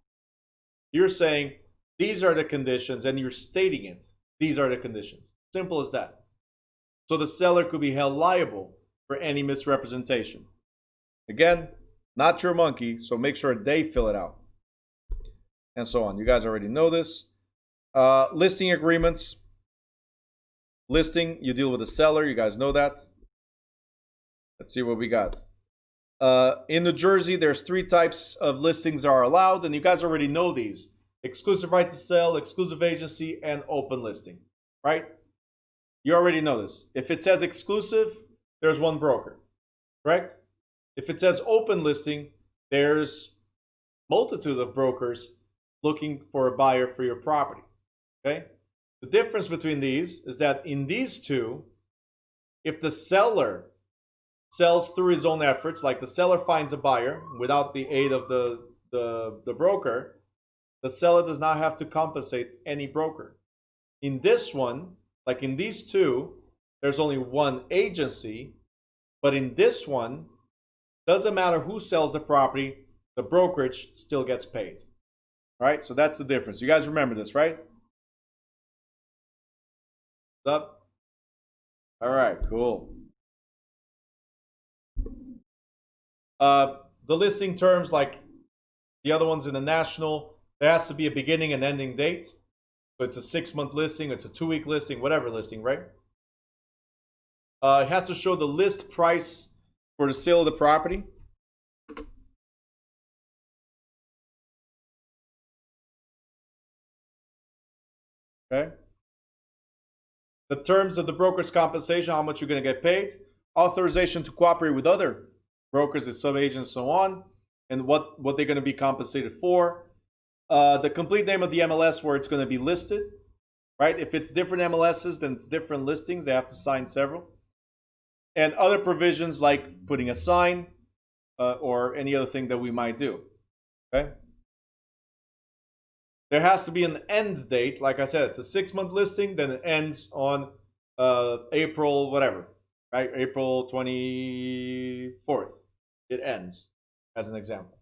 Speaker 1: you're saying these are the conditions and you're stating it. These are the conditions. Simple as that. So the seller could be held liable for any misrepresentation. Again, not your monkey, so make sure they fill it out. And so on. You guys already know this. Listing agreements. Listing, you deal with the seller. You guys know that. Let's see what we got. In New Jersey, there's 3 types of listings that are allowed, and you guys already know these. Exclusive right to sell, exclusive agency, and open listing, right? You already know this. If it says exclusive, there's 1 broker, correct? If it says open listing, there's multitude of brokers looking for a buyer for your property, okay? The difference between these is that in these 2, if the seller sells through his own efforts, like the seller finds a buyer without the aid of the broker, the seller does not have to compensate any broker. In this one, like in these two, there's only one agency, but in this one, doesn't matter who sells the property, the brokerage still gets paid. All right, so that's the difference. You guys remember this, right? Up. All right, cool. The listing terms, like the other ones in the national, there has to be a beginning and ending date. So it's a 6-month listing, it's a 2-week listing, whatever listing, right? It has to show the list price for the sale of the property. Okay. The terms of the broker's compensation, how much you're going to get paid. Authorization to cooperate with other brokers and sub-agents, so on, and what they're going to be compensated for. The complete name of the MLS where it's going to be listed, right? If it's different MLSs, then it's different listings. They have to sign several. And other provisions like putting a sign or any other thing that we might do, okay? There has to be an end date. Like I said, it's a 6-month listing, then it ends on April whatever, right? April 24th. It ends, as an example,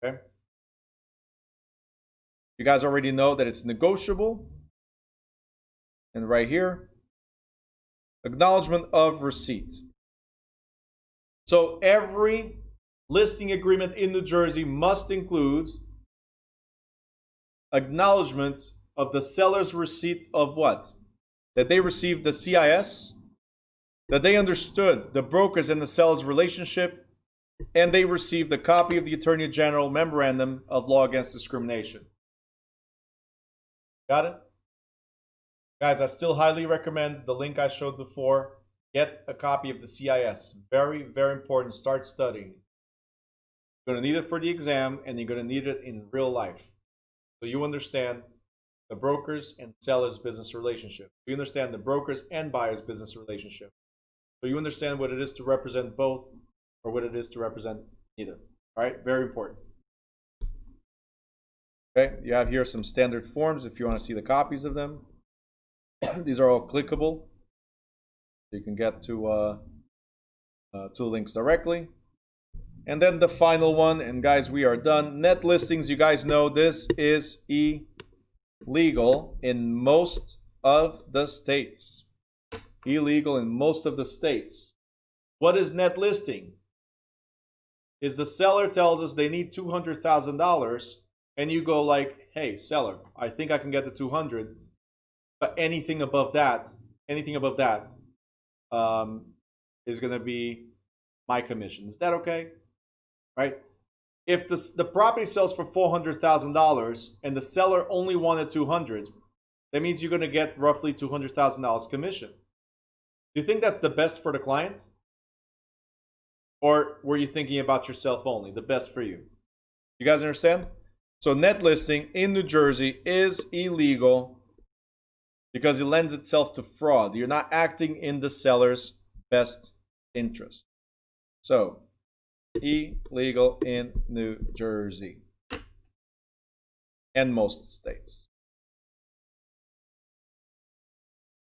Speaker 1: okay? You guys already know that it's negotiable. And right here, acknowledgement of receipt. So every listing agreement in New Jersey must include acknowledgement of the seller's receipt of what? That they received the CIS, that they understood the brokers and the seller's relationship, and they received a copy of the Attorney General Memorandum of Law Against Discrimination. Got it? Guys, I still highly recommend the link I showed before. Get a copy of the CIS. Very, very important. Start studying. You're going to need it for the exam, and you're going to need it in real life. So you understand the brokers and sellers business relationship. You understand the brokers and buyers business relationship. So you understand what it is to represent both or what it is to represent neither. All right, very important. Okay, you have here some standard forms if you want to see the copies of them. These are all clickable. So you can get to links directly. And then the final one, and guys, we are done. Net listings, you guys know this is illegal in most of the states. Illegal in most of the states. What is net listing? Is the seller tells us they need $200,000, and you go like, hey, seller, I think I can get the 200, but anything above that is going to be my commission. Is that okay? Right? If the property sells for $400,000 and the seller only wanted 200, that means you're going to get roughly $200,000 commission. Do you think that's the best for the client? Or were you thinking about yourself only, the best for you? You guys understand? So net listing in New Jersey is illegal because it lends itself to fraud. You're not acting in the seller's best interest. So, illegal in New Jersey and most states.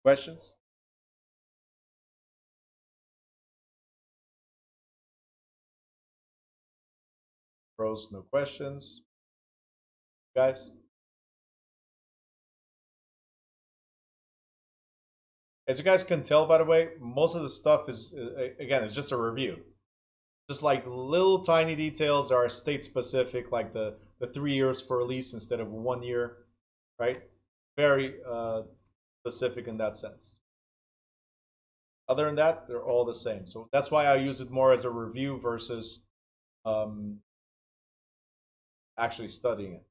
Speaker 1: Questions? Pros, no questions. Guys? As you guys can tell, by the way, most of the stuff is, again, it's just a review. Just like little tiny details are state specific, like the 3 years for release instead of 1 year, right? Very specific in that sense. Other than that, they're all the same. So that's why I use it more as a review versus actually studying it.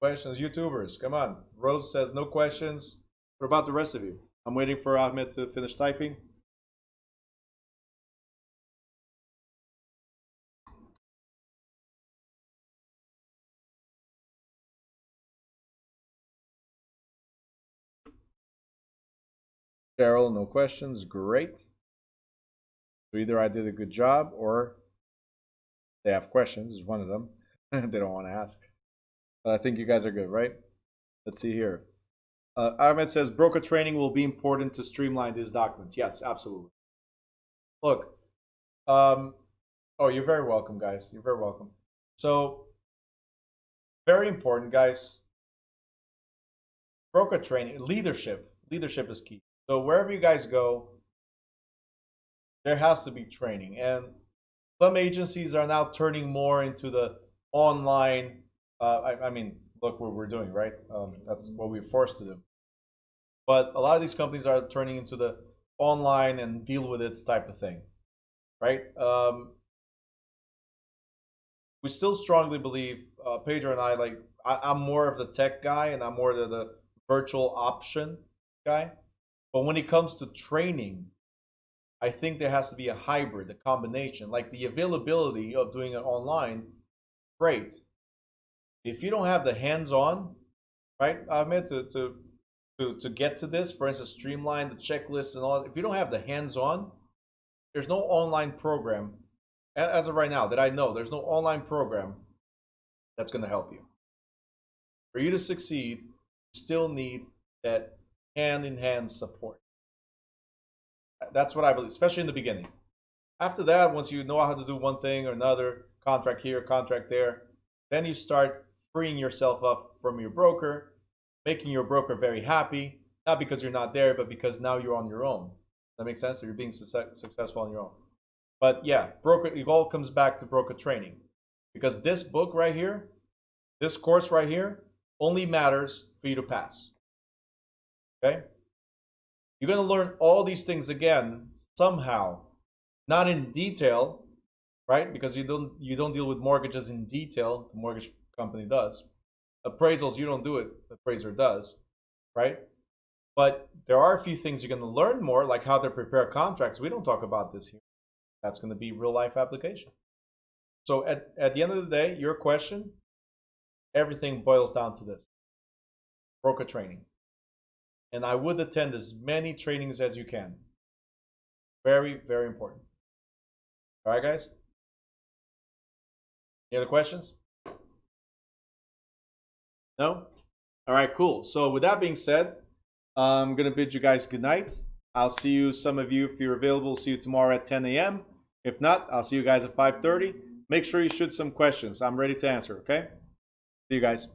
Speaker 1: Questions, YouTubers, come on. Rose says no questions. What about the rest of you? I'm waiting for Ahmed to finish typing. Cheryl, no questions. Great. So either I did a good job or they have questions, is one of them. They don't want to ask. But I think you guys are good, right? Let's see here. Ahmed says broker training will be important to streamline these documents. Yes, absolutely. Look, oh, you're very welcome, guys. You're very welcome. So, very important, guys. Broker training, leadership. Leadership is key. So wherever you guys go, there has to be training. And some agencies are now turning more into the online. I mean, look what we're doing, right? That's what we're forced to do. But a lot of these companies are turning into the online and deal with it type of thing, right? We still strongly believe, Pedro and I, like, I'm more of the tech guy and I'm more of the virtual option guy. But when it comes to training, I think there has to be a hybrid, a combination. Like the availability of doing it online, great. If you don't have the hands-on, right, Ahmed, to get to this, for instance, streamline the checklist and all. If you don't have the hands-on, there's no online program, as of right now, that I know. There's no online program that's going to help you. For you to succeed, you still need that hand-in-hand support. That's what I believe, especially in the beginning. After that, once you know how to do one thing or another, contract here, contract there, then you start freeing yourself up from your broker, making your broker very happy, not because you're not there, but because now you're on your own. That makes sense? So you're being successful on your own. But yeah, broker, it all comes back to broker training. Because this book right here, this course right here, only matters for you to pass. Okay? You're going to learn all these things again somehow, not in detail, right? Because you don't deal with mortgages in detail. The mortgage company does. Appraisals, you don't do it. The appraiser does, right? But there are a few things you're going to learn more, like how to prepare contracts. We don't talk about this here. That's going to be real life application. So at the end of the day, your question, everything boils down to this: broker training. And I would attend as many trainings as you can. Very, very important. All right, guys? Any other questions? No? All right, cool. So with that being said, I'm going to bid you guys good night. I'll see you, some of you, if you're available, see you tomorrow at 10 a.m. If not, I'll see you guys at 5:30. Make sure you shoot some questions. I'm ready to answer, okay? See you guys.